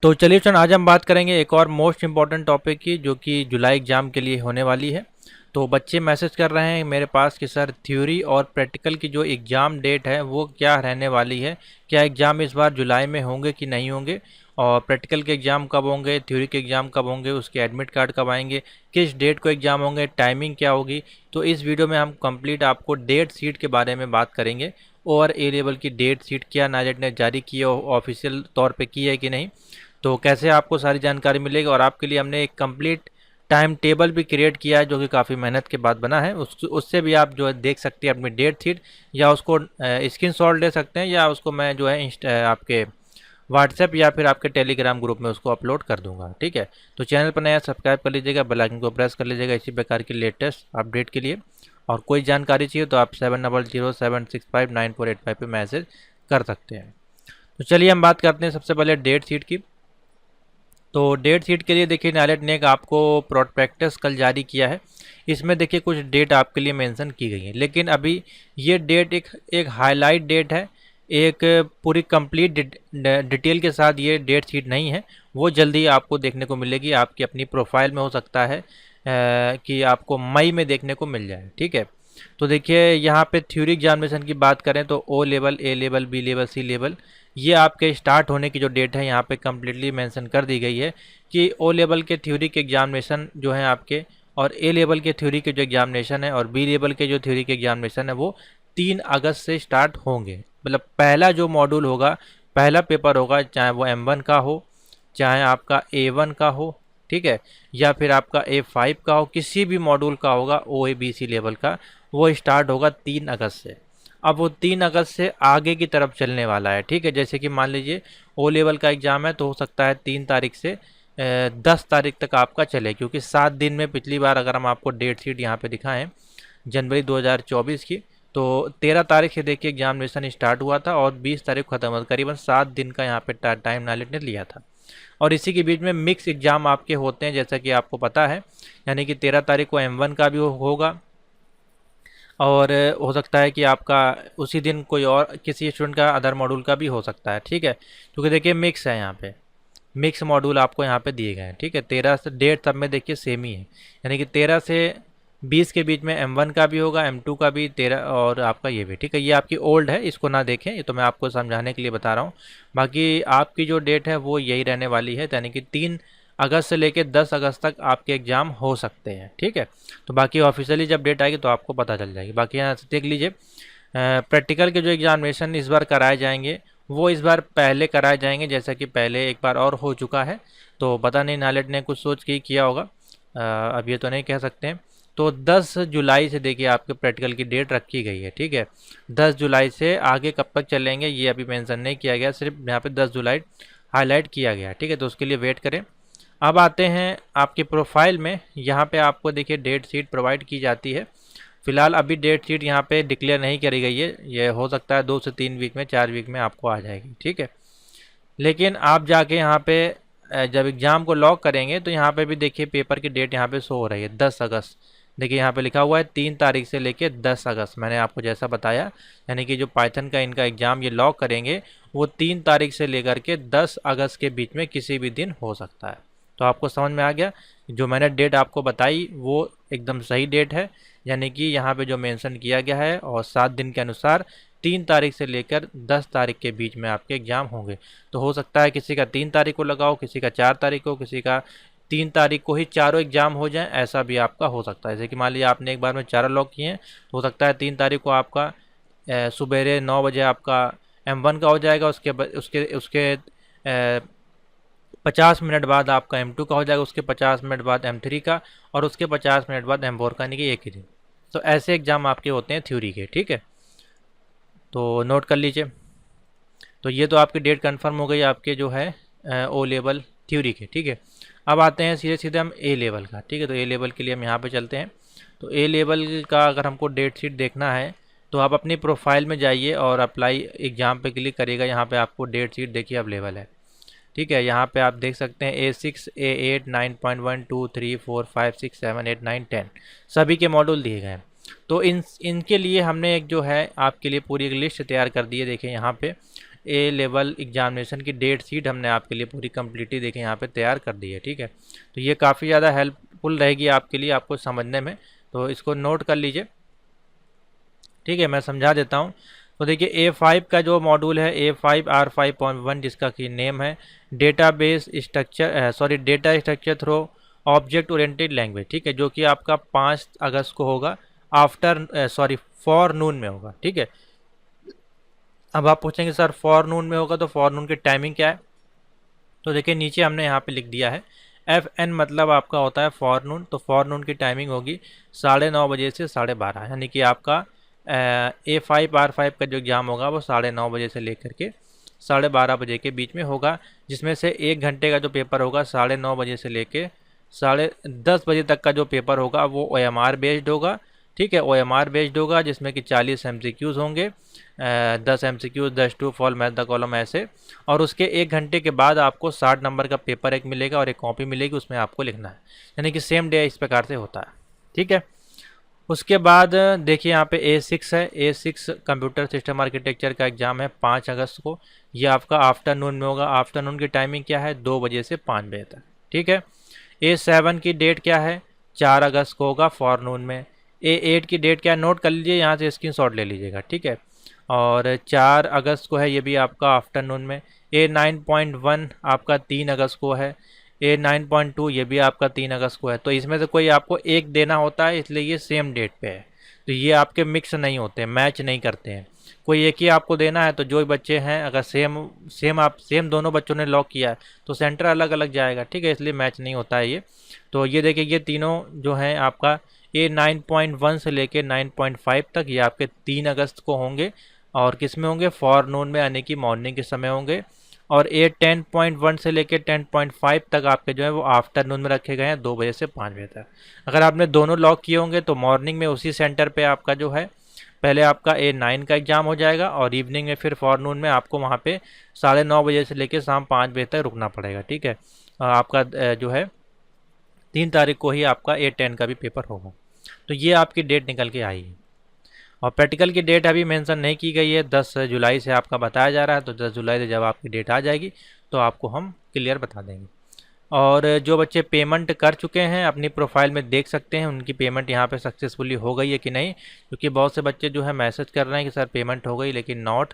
तो चलिए फ्रेंड, आज हम बात करेंगे एक और मोस्ट इम्पॉर्टेंट टॉपिक की, जो कि जुलाई एग्ज़ाम के लिए होने वाली है। तो बच्चे मैसेज कर रहे हैं मेरे पास कि सर थ्योरी और प्रैक्टिकल की जो एग्ज़ाम डेट है वो क्या रहने वाली है, क्या एग्ज़ाम इस बार जुलाई में होंगे कि नहीं होंगे, और प्रैक्टिकल के एग्ज़ाम कब होंगे, थ्योरी के एग्ज़ाम कब होंगे, उसके एडमिट कार्ड कब आएंगे, किस डेट को एग्ज़ाम होंगे, टाइमिंग क्या होगी। तो इस वीडियो में हम कंप्लीट आपको डेट शीट के बारे में बात करेंगे, और ए लेवल की डेट शीट क्या नाजेट ने जारी की है, ऑफिशियल तौर पे की है कि नहीं, तो कैसे आपको सारी जानकारी मिलेगी। और आपके लिए हमने एक कंप्लीट टाइम टेबल भी क्रिएट किया है, जो कि काफ़ी मेहनत के बाद बना है। उससे भी आप जो है देख सकते हैं अपनी डेट शीट, या उसको स्क्रीनशॉट ले सकते हैं, या उसको मैं जो है आपके व्हाट्सएप या फिर आपके टेलीग्राम ग्रुप में उसको अपलोड कर दूंगा। ठीक है, तो चैनल पर नया सब्सक्राइब कर लीजिएगा, बेल आइकन को प्रेस कर लीजिएगा इसी प्रकार की लेटेस्ट अपडेट के लिए। और कोई जानकारी चाहिए तो आप 7007659485 पे मैसेज कर सकते हैं। तो चलिए हम बात करते हैं सबसे पहले डेट शीट की। तो डेट शीट के लिए देखिए, नायलेट ने एक आपको प्रोस्पेक्टस कल जारी किया है। इसमें देखिए कुछ डेट आपके लिए मेंशन की गई है, लेकिन अभी ये डेट एक हाईलाइट डेट है, एक पूरी कंप्लीट डिटेल के साथ ये डेट शीट नहीं है। वो जल्दी आपको देखने को मिलेगी, आपकी अपनी प्रोफाइल में हो सकता है कि आपको मई में देखने को मिल जाए। ठीक है, तो देखिए यहाँ पे थ्योरी एग्जामिनेशन की बात करें तो ओ लेवल, ए लेवल, बी लेवल, सी लेवल, ये आपके स्टार्ट होने की जो डेट है यहाँ पे कम्प्लीटली मेंशन कर दी गई है कि ओ लेवल के थ्योरी के एग्जामिनेशन जो है आपके, और ए लेवल के थ्योरी के जो एग्जामिनेशन है, और बी लेवल के जो थ्योरी के एग्जामिनेशन है, वो 3 अगस्त से स्टार्ट होंगे। मतलब पहला जो मॉड्यूल होगा, पहला पेपर होगा, चाहे वो M1 का हो, चाहे आपका A1 का हो, ठीक है, या फिर आपका A5 का हो, किसी भी मॉड्यूल का होगा OABC लेवल का, वो स्टार्ट होगा 3 अगस्त से। अब वो 3 अगस्त से आगे की तरफ चलने वाला है। ठीक है, जैसे कि मान लीजिए ओ लेवल का एग्ज़ाम है, तो हो सकता है 3 तारीख से 10 तारीख तक आपका चले, क्योंकि 7 दिन में पिछली बार अगर हम आपको डेट शीट यहाँ पे दिखाएं जनवरी 2024 की, तो 13 तारीख से देखिए एग्जामिनेशन स्टार्ट हुआ था और 20 तारीख को ख़त्म हुआ था। करीबन 7 दिन का यहाँ पे टाइम नाइलेट ने लिया था। और इसी के बीच में मिक्स एग्ज़ाम आपके होते हैं, जैसा कि आपको पता है, यानी कि 13 तारीख को M1 का भी होगा, और हो सकता है कि आपका उसी दिन कोई और किसी स्टूडेंट का अदर मॉड्यूल का भी हो सकता है। ठीक है, क्योंकि देखिए मिक्स है, यहाँ पे मिक्स मॉड्यूल आपको यहाँ पे दिए गए हैं। ठीक है, 13 से डेट सब में देखिए सेम ही है, यानी कि 13 से 20 के बीच में M1 का भी होगा, M2 का भी 13, और आपका ये भी। ठीक है, ये आपकी ओल्ड है, इसको ना देखें, ये तो मैं आपको समझाने के लिए बता रहा हूँ। बाकी आपकी जो डेट है वो यही रहने वाली है, यानी कि 3 अगस्त से लेकर 10 अगस्त तक आपके एग्ज़ाम हो सकते हैं। ठीक है, तो बाकी ऑफिशियली जब डेट आएगी तो आपको पता चल जाएगी। बाकी यहाँ से देख लीजिए, प्रैक्टिकल के जो एग्जामिनेशन इस बार कराए जाएंगे, वो इस बार पहले कराए जाएंगे, जैसा कि पहले एक बार और हो चुका है। तो पता नहीं नालेट ने कुछ सोच के ही किया होगा, अब ये तो नहीं कह सकते हैं। तो 10 जुलाई से देखिए आपके प्रैक्टिकल की डेट रखी गई है। ठीक है, 10 जुलाई से आगे कब तक चलेंगे ये अभी मेंशन नहीं किया गया, सिर्फ यहाँ पे 10 जुलाई हाईलाइट किया गया। ठीक है, तो उसके लिए वेट करें। अब आते हैं आपकी प्रोफाइल में, यहाँ पे आपको देखिए डेट शीट प्रोवाइड की जाती है। फिलहाल अभी डेट शीट यहाँ पे डिक्लेयर नहीं करी गई है, ये हो सकता है 2 से 3 वीक में, 4 वीक में आपको आ जाएगी। ठीक है, लेकिन आप जाके यहाँ पे जब एग्ज़ाम को लॉक करेंगे तो यहाँ पे भी देखिए पेपर की डेट यहाँ पे शो हो रही है 10 अगस्त। देखिए यहाँ पे लिखा हुआ है 3 तारीख से लेके 10 अगस्त, मैंने आपको जैसा बताया, यानी कि जो पाइथन का इनका एग्ज़ाम ये लॉक करेंगे वो 3 तारीख से लेकर के 10 अगस्त के बीच में किसी भी दिन हो सकता है। तो आपको समझ में आ गया, जो मैंने डेट आपको बताई वो एकदम सही डेट है, यानी कि यहाँ पे जो मेंशन किया गया है, और 7 दिन के अनुसार 3 तारीख से लेकर 10 तारीख के बीच में आपके एग्ज़ाम होंगे। तो हो सकता है किसी का 3 तारीख को लगाओ, किसी का 4 तारीख को, किसी का 3 तारीख को ही चारों एग्ज़ाम हो जाएं, ऐसा भी आपका हो सकता है। जैसे कि मान लीजिए आपने एक बार में चारों लॉक किए हैं, तो हो सकता है 3 तारीख को आपका सुबेरे 9 बजे आपका M1 का हो जाएगा, उसके उसके उसके 50 मिनट बाद आपका M2 का हो जाएगा, उसके 50 मिनट बाद M3 का, और उसके 50 मिनट बाद M4 का, यानी कि एक ही दिन। तो ऐसे एग्ज़ाम आपके होते हैं थ्योरी के। ठीक है, तो नोट कर लीजिए। तो ये तो आपकी डेट कंफर्म हो गई आपके जो है ओ लेवल थ्योरी के। ठीक है, अब आते हैं सीधे सीधे हम ए लेवल का। ठीक है, तो ए लेवल के लिए हम यहाँ पे चलते हैं। तो ए लेवल का अगर हमको डेट शीट देखना है तो आप अपनी प्रोफाइल में जाइए और अप्लाई एग्ज़ाम पे क्लिक करिएगा। यहाँ पे आपको डेट शीट देखिए अवेलेबल है। ठीक है, यहाँ पे आप देख सकते हैं A6, A8, 9.1, 2, 3, 4, 5, 6, 7, 8, 9, 10 सभी के मॉड्यूल दिए गए हैं। तो इनके लिए हमने एक जो है आपके लिए पूरी एक लिस्ट तैयार कर दी है। देखिए यहाँ पे ए लेवल एग्जामिनेशन की डेट शीट हमने आपके लिए पूरी कंप्लीटली देखें यहाँ पे तैयार कर दी है। ठीक है, तो ये काफ़ी ज़्यादा हेल्पफुल रहेगी आपके लिए, आपको समझने में, तो इसको नोट कर लीजिए। ठीक है, मैं समझा देता हूँ। तो देखिए A5 का जो मॉड्यूल है A5 R5.1 जिसका कि नेम है data structure through object oriented language. ठीक है, जो कि आपका 5 अगस्त को होगा फॉर नून में होगा। ठीक है, अब आप पूछेंगे सर फॉर नून में होगा तो फॉर नून की टाइमिंग क्या है? तो देखिए नीचे हमने यहाँ पे लिख दिया है FN मतलब आपका होता है फॉर नून, तो फॉर नून की टाइमिंग होगी 9:30 बजे से 12:30, यानी कि आपका A5 R5 का जो एग्ज़ाम होगा वो 9:30 बजे से लेकर के 12:30 बजे के बीच में होगा, जिसमें से 1 घंटे का जो पेपर होगा 9:30 बजे से लेके 10:30 बजे तक का जो पेपर होगा वो OMR बेस्ड होगा। ठीक है, OMR बेस्ड होगा जिसमें कि 40 MCQs होंगे, 10 MCQs 10 true false match the column ऐसे, और उसके 1 घंटे के बाद आपको 60 नंबर का पेपर एक मिलेगा और एक कॉपी मिलेगी, उसमें आपको लिखना है, यानी कि सेम डे इस प्रकार से होता है। ठीक है, उसके बाद देखिए यहाँ पे A6 है, A6 कंप्यूटर सिस्टम आर्किटेक्चर का एग्ज़ाम है 5 अगस्त को, ये आपका आफ्टरनून में होगा। आफ्टरनून की टाइमिंग क्या है? 2 बजे से 5 बजे तक। ठीक है, A7 की डेट क्या है? 4 अगस्त को होगा फॉरनून में। A8 की डेट क्या है? नोट कर लीजिए, यहाँ से स्क्रीनशॉट ले लीजिएगा। ठीक है, और 4 अगस्त को है, ये भी आपका आफ्टरनून में। A9.1 आपका 3 अगस्त को है। A9.2 ये भी आपका 3 अगस्त को है। तो इसमें से कोई आपको एक देना होता है, इसलिए ये सेम डेट पे है, तो ये आपके मिक्स नहीं होते, मैच नहीं करते हैं। कोई एक ही आपको देना है, तो जो बच्चे हैं अगर सेम दोनों बच्चों ने लॉक किया है तो सेंटर अलग अलग जाएगा। ठीक है, इसलिए मैच नहीं होता है ये। तो ये देखिए ये तीनों जो हैं आपका A9.1 से लेके 9.5 तक ये आपके 3 अगस्त को होंगे, और किस में होंगे? फॉरनून में, यानी कि मॉर्निंग के समय होंगे। और A10.1 से लेके 10.5 तक आपके जो है वो आफ्टरनून में रखे गए हैं, 2 बजे से 5 बजे तक। अगर आपने दोनों लॉक किए होंगे तो मॉर्निंग में उसी सेंटर पे आपका जो है पहले आपका A9 का एग्ज़ाम हो जाएगा, और इवनिंग में फिर फॉरनून में आपको वहाँ पे 9:30 बजे से लेकर शाम 5 बजे तक रुकना पड़ेगा। ठीक है, आपका जो है 3 तारीख को ही आपका A10 का भी पेपर होगा। तो ये आपकी डेट निकल के आई है, और प्रैक्टिकल की डेट अभी मेंशन नहीं की गई है, 10 जुलाई से आपका बताया जा रहा है। तो 10 जुलाई से जब आपकी डेट आ जाएगी तो आपको हम क्लियर बता देंगे। और जो बच्चे पेमेंट कर चुके हैं अपनी प्रोफाइल में देख सकते हैं उनकी पेमेंट यहाँ पे सक्सेसफुली हो गई है कि नहीं, क्योंकि बहुत से बच्चे जो है मैसेज कर रहे हैं कि सर पेमेंट हो गई लेकिन नॉट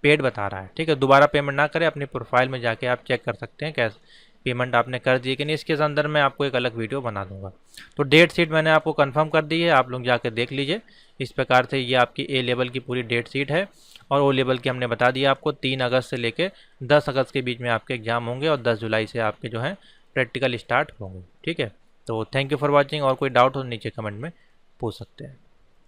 पेड बता रहा है। ठीक है, दोबारा पेमेंट ना करें, अपनी प्रोफाइल में जाके आप चेक कर सकते हैं कैसे पेमेंट आपने कर दी कि नहीं। इसके अंदर मैं आपको एक अलग वीडियो बना दूंगा। तो डेट शीट मैंने आपको कंफर्म कर दी है, आप लोग जाके देख लीजिए। इस प्रकार से ये आपकी A लेवल की पूरी डेट शीट है, और O लेवल की हमने बता दिया आपको 3 अगस्त से लेके 10 अगस्त के बीच में आपके एग्जाम होंगे, और 10 जुलाई से आपके जो हैं प्रैक्टिकल स्टार्ट होंगे। ठीक है, तो थैंक यू फॉर वॉचिंग। और कोई डाउट हो नीचे कमेंट में पूछ सकते हैं।